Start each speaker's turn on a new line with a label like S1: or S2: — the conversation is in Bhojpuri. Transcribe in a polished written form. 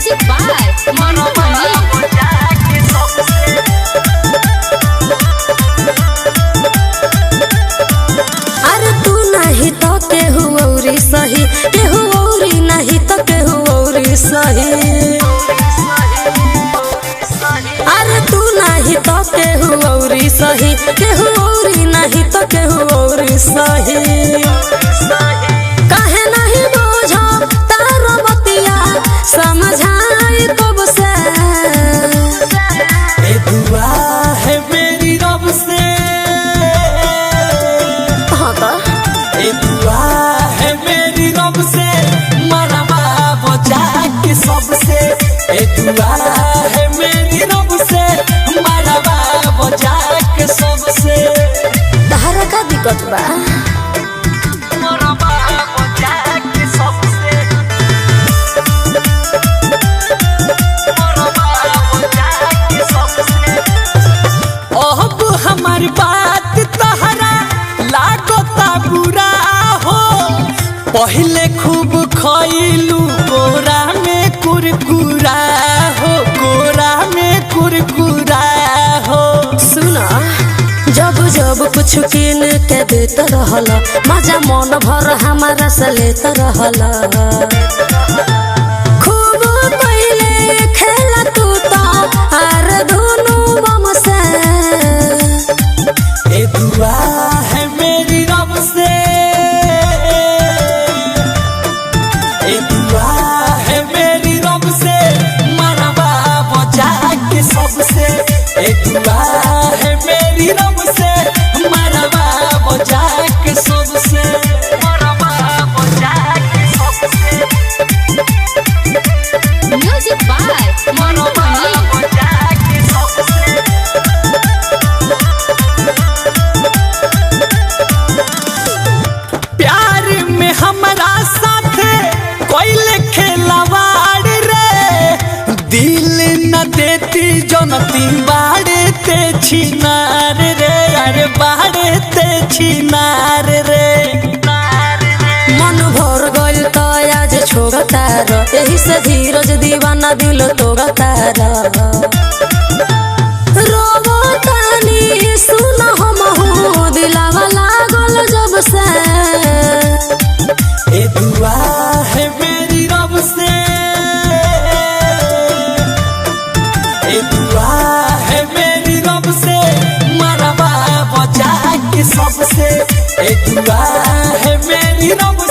S1: म्यूजिक बाय मनु मनी।
S2: अरे तू नहीं तो केहू औरी सही, केहू औरी नहीं तो केहू औरी सही। अरे तू नहीं तो केहू औरी सही, केहू औरी नहीं तो केहू औरी सही। काहे नहीं बोझो तारो बतिया समझाई कब से।
S3: ए दुआ है मेरी रब से,
S2: हाँ तो
S3: ए दुआ है मेरी रब से, मरवा बचा के सबसे। ए दुआ है मेरी रब से, मरवा बचा के सबसे।
S2: तहरा का दिक्कत बा?
S3: मरवा बचा के सबसे, मरवा बचा के सबसे। अब हमारी बात तहरा लागता बुरा हो, पहले खूब खइलू कोरा में कुरकुरा हो, कोरा में कुरकुरा हो।
S2: सुना जब जब कुछ किन के देत रहल, मजा मन भर हमारा से लेत रहल। खूब पहले खेला तू तो आर धुनु बम से।
S3: ए दुआ है मेरी रब से, ए दुआ है मेरी रब से, मरवा बचा के सबसे। ए दुआ है मेरी रब से, मरवा बचा के सबसे, मरवा बचा के सबसे।
S1: म्यूजिक बाय मनु मनी।
S3: बचा के सबसे। प्यार में हमारा साथे कोई खेलवाड़ रे, दिल न देती जनती बाड़े ते छिनार रे, अरे बाड़े ते छिनार रे।
S2: मन भर गइल तो आज छोड़तार, यही से धीरज दीवाना दिल तोड़तार। रोबो तानी सुन हमहू दिलावा लागल जब से।
S3: ए दुआ है मेरी रब से, ए दुआ है मेरी रब से, मरवा बचा के सबसे। ए दुआ है मेरी रब